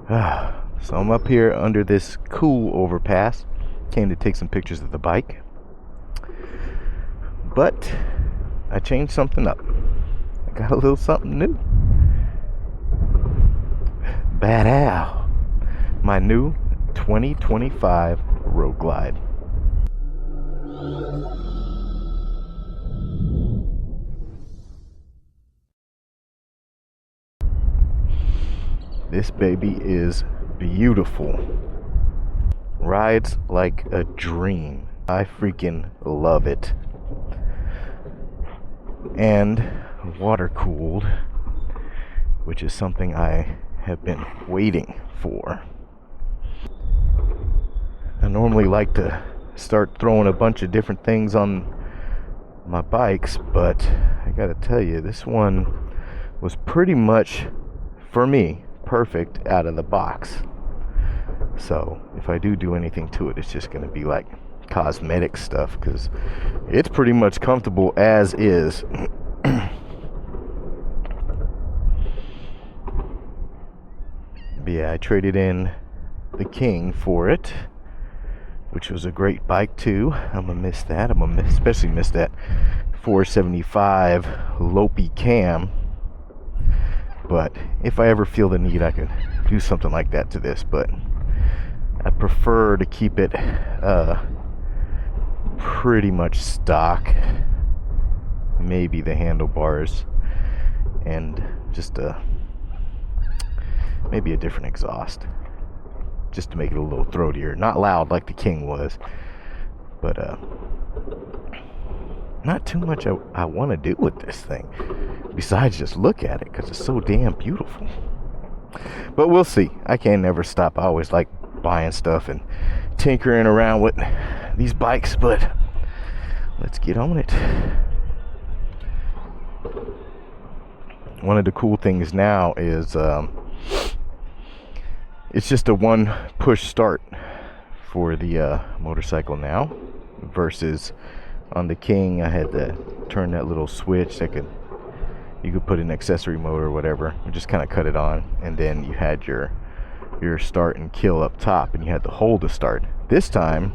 So I'm up here under this cool overpass. Came to take some pictures of the bike, but I changed something up. I got a little something new. Bad Al, my new 2025 Roadglide. This baby is beautiful. Rides like a dream. I freaking love it. And water cooled, which is something I have been waiting for. I normally like to start throwing a bunch of different things on my bikes, but I gotta tell you, this one was pretty much, for me, perfect out of the box. So if I do anything to it, it's just gonna be like cosmetic stuff, because it's pretty much comfortable as is. But yeah, I traded in the King for it, which was a great bike too. I'm gonna miss that. I'm gonna especially miss that 475 Lopey cam. But if I ever feel the need, I can do something like that to this. But I prefer to keep it pretty much stock. Maybe the handlebars and just maybe a different exhaust, just to make it a little throatier. Not loud like the King was, but not too much I want to do with this thing besides just look at it, because it's so damn beautiful. But we'll see. I can't never stop. I always like buying stuff and tinkering around with these bikes, but let's get on it. One of the cool things now is it's just a one push start for the motorcycle now, versus on the King I had to turn that little switch that you could put an accessory motor or whatever and just kind of cut it on, and then you had your start and kill up top, and you had to hold the start. This time,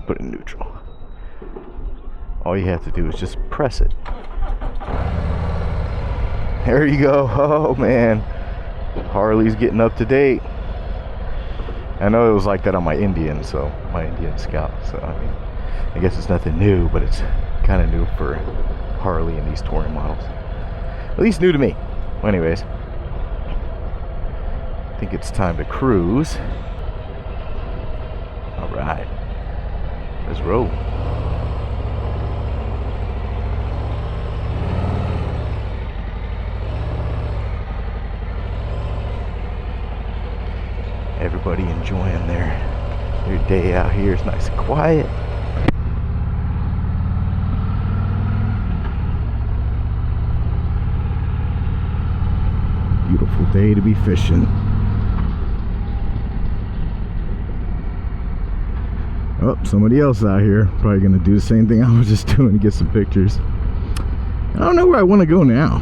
put it in neutral. All you have to do is just press it. There you go. Oh man, Harley's getting up to date. I know it was like that on my Indian Scout, so I mean, I guess it's nothing new, but it's kind of new for Harley and these touring models. At least new to me. Well, anyways, I think it's time to cruise. All right, let's roll. Everybody enjoying their day out here. It's nice and quiet. Beautiful day to be fishing. Oh, somebody else out here probably gonna do the same thing I was just doing to get some pictures. I don't know where I want to go now.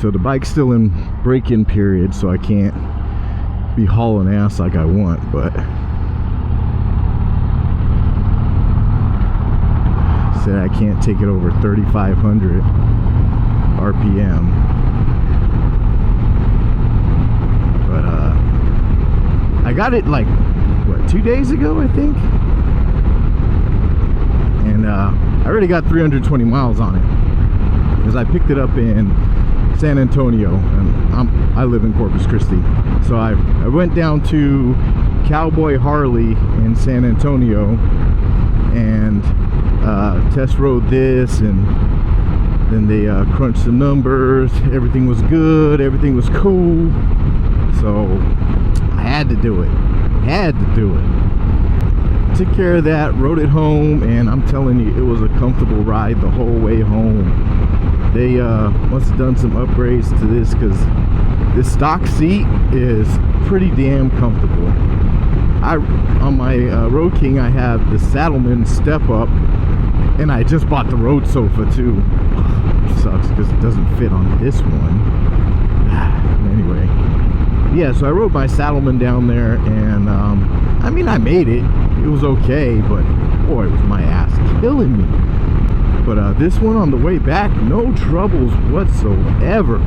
So the bike's still in break-in period, so I can't be hauling ass like I want, but said I can't take it over 3,500 RPM. But I got it like, what, 2 days ago, I think? And I already got 320 miles on it, because I picked it up in San Antonio, and I live in Corpus Christi, so I went down to Cowboy Harley in San Antonio and test rode this, and then they crunched the numbers. Everything was good, everything was cool, so I had to do it. Took care of that, rode it home, and I'm telling you, it was a comfortable ride the whole way home. They must have done some upgrades to this, because this stock seat is pretty damn comfortable. On my Road King, I have the Saddleman step up, and I just bought the road sofa too. Sucks because it doesn't fit on this one. Anyway, yeah, so I rode my Saddleman down there, and I mean, I made it. It was okay, but boy, was my ass killing me. But this one on the way back, no troubles whatsoever.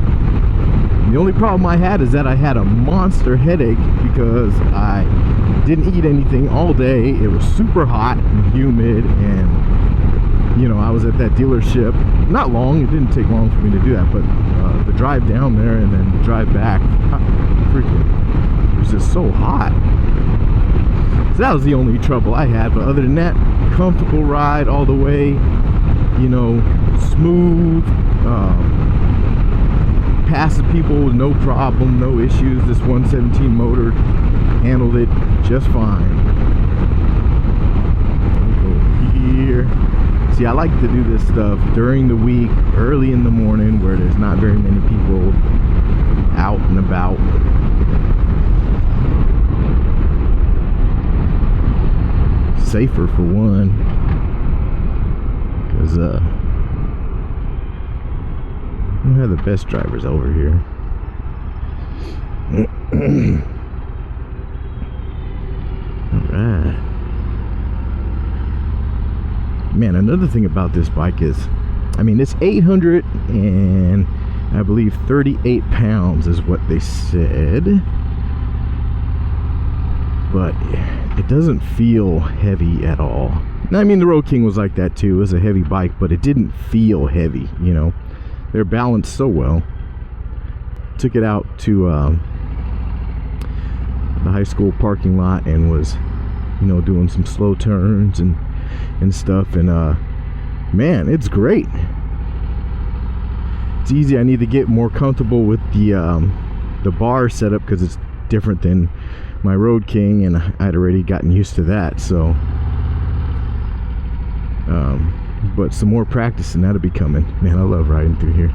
The only problem I had is that I had a monster headache because I didn't eat anything all day. It was super hot and humid, and you know, I was at that dealership not long. It didn't take long for me to do that, but the drive down there and then the drive back, freaking, it was just so hot. So that was the only trouble I had. But other than that, comfortable ride all the way, you know, smooth, passing people with no problem, no issues. This 117 motor handled it just fine. Over here. See, I like to do this stuff during the week, early in the morning, where there's not very many people out and about. Safer for one, because we don't have the best drivers over here. Alright. Man, another thing about this bike is, I mean, it's 800 and I believe 38 pounds is what they said, but it doesn't feel heavy at all. I mean, the Road King was like that too. It was a heavy bike, but it didn't feel heavy, you know. They're balanced so well. Took it out to the high school parking lot and was, you know, doing some slow turns and stuff, and man, it's great. It's easy. I need to get more comfortable with the bar setup because it's different than my Road King, and I'd already gotten used to that. So but some more practice and that'll be coming. Man, I love riding through here.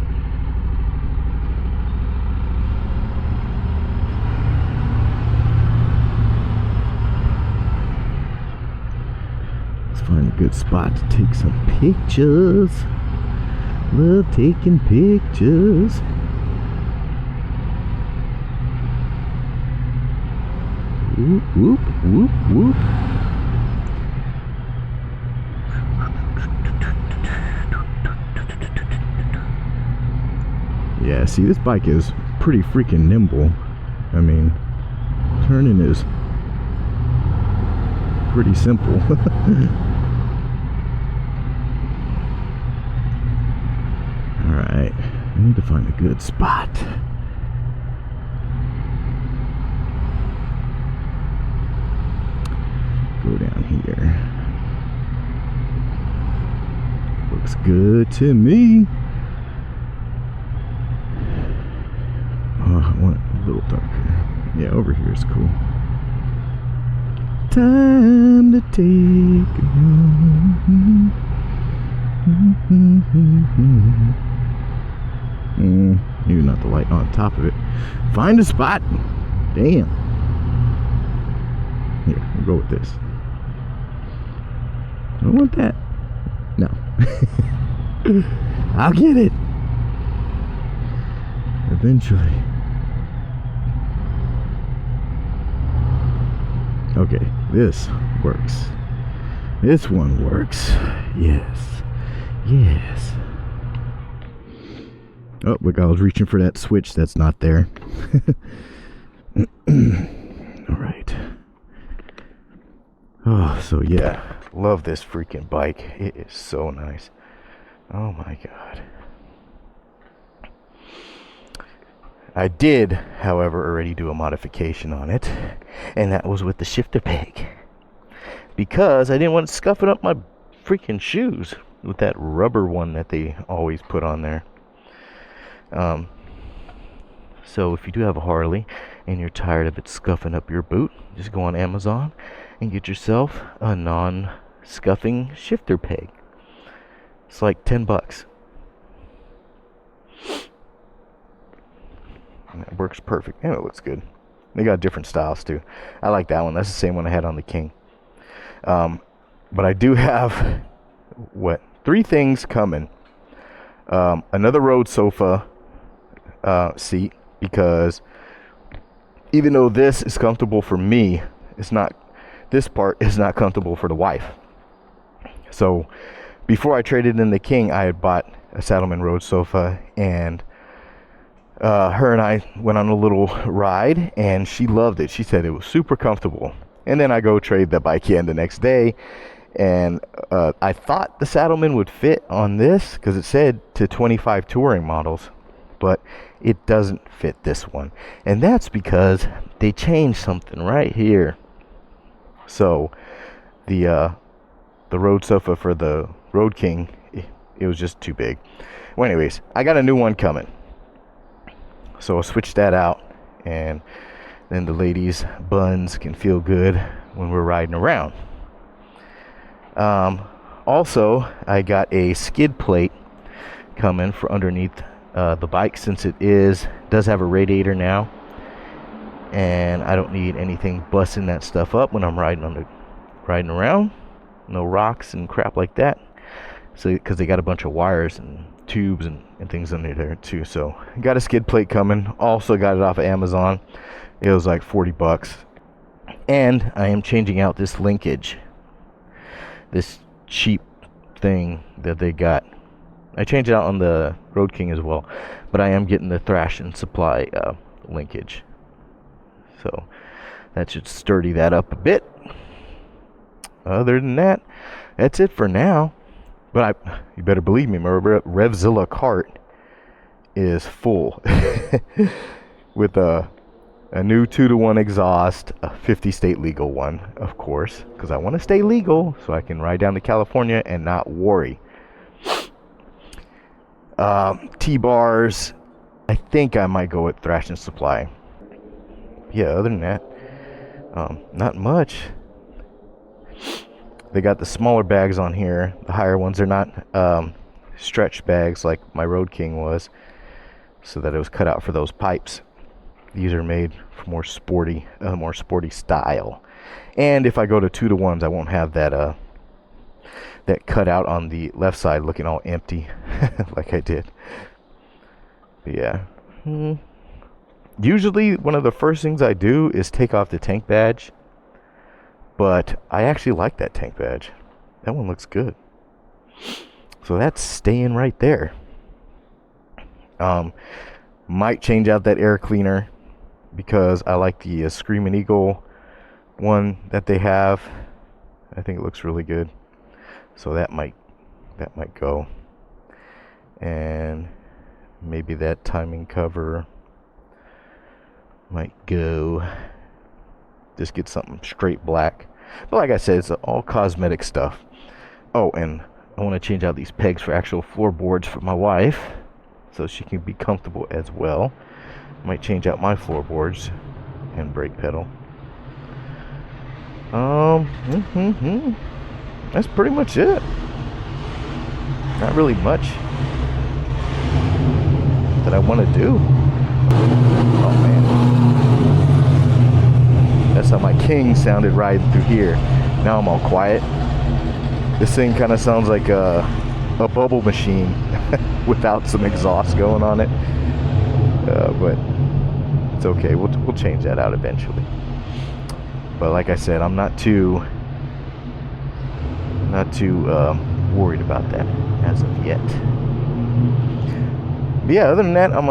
Let's find a good spot to take some pictures. Love taking pictures. Whoop, whoop, whoop, whoop. Yeah, see, this bike is pretty freaking nimble. I mean, turning is pretty simple. Alright, I need to find a good spot. Go down here. Looks good to me. Oh, I want it a little darker. Yeah, over here is cool. Time to take it home. Maybe not the light on top of it. Find a spot. Damn. Here, we'll go with this. I don't want that. No. I'll get it. Eventually. Okay, this works. This one works. Yes. Yes. Oh, look, I was reaching for that switch that's not there. Alright. Oh, so yeah. Love this freaking bike. It is so nice. Oh my god. I did, however, already do a modification on it, and that was with the shifter peg, because I didn't want it scuffing up my freaking shoes with that rubber one that they always put on there. So if you do have a Harley and you're tired of it scuffing up your boot, just go on Amazon and get yourself a non-scuffing shifter peg. It's like $10. And it works perfect, and it looks good. They got different styles too. I like that one. That's the same one I had on the King. But I do have three things coming. Another road sofa seat, because even though this is comfortable for me, this part is not comfortable for the wife. So before I traded in the King, I had bought a Saddleman Road sofa, and her and I went on a little ride, and she loved it. She said it was super comfortable. And then I go trade the bike in the next day, and I thought the Saddleman would fit on this because it said to 25 touring models, but it doesn't fit this one. And that's because they changed something right here. So the road sofa for the Road King, it was just too big. Well, anyways, I got a new one coming, so I'll switch that out, and then the ladies' buns can feel good when we're riding around. Also, I got a skid plate coming for underneath the bike, since it does have a radiator now, and I don't need anything busting that stuff up when I'm riding around. No rocks and crap like that. So because they got a bunch of wires and tubes and things under there too. So got a skid plate coming. Also got it off of Amazon. It was like 40 bucks. And I am changing out this linkage, this cheap thing that they got. I changed it out on the Road King as well, but I am getting the Thrash and Supply linkage, so that should sturdy that up a bit. Other than that, that's it for now. But you better believe me, my Revzilla cart is full with a new 2-to-1 exhaust, a 50 state legal one, of course, because I want to stay legal so I can ride down to California and not worry. T-bars, I think I might go with Thrash and Supply. Yeah, other than that, not much. They got the smaller bags on here. The higher ones are not stretch bags like my Road King was, so that it was cut out for those pipes. These are made for more sporty style. And if I go to 2-to-1s, I won't have that that cut out on the left side looking all empty like I did. But yeah. Usually one of the first things I do is take off the tank badge, but I actually like that tank badge. That one looks good. So that's staying right there. Might change out that air cleaner because I like the Screaming Eagle one that they have. I think it looks really good. So that might go. And maybe that timing cover might go. Just get something straight black. But like I said, it's all cosmetic stuff. Oh, and I want to change out these pegs for actual floorboards for my wife, so she can be comfortable as well. Might change out my floorboards and brake pedal. That's pretty much it. Not really much that I want to do. Oh man, that's how my King sounded riding through here. Now I'm all quiet. This thing kind of sounds like a bubble machine without some exhaust going on it. But it's okay. We'll change that out eventually. But like I said, I'm not too worried about that as of yet. But yeah, other than that, I'm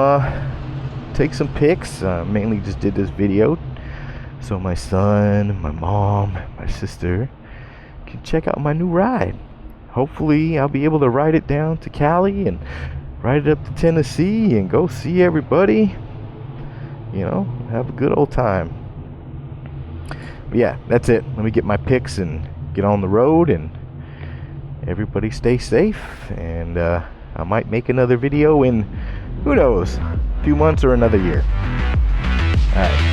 take some pics. Mainly just did this video so my son, my mom, my sister can check out my new ride. Hopefully I'll be able to ride it down to Cali and ride it up to Tennessee and go see everybody, you know, have a good old time. But yeah, that's it. Let me get my pics and get on the road, and everybody stay safe. And I might make another video in, who knows, a few months or another year. Alright.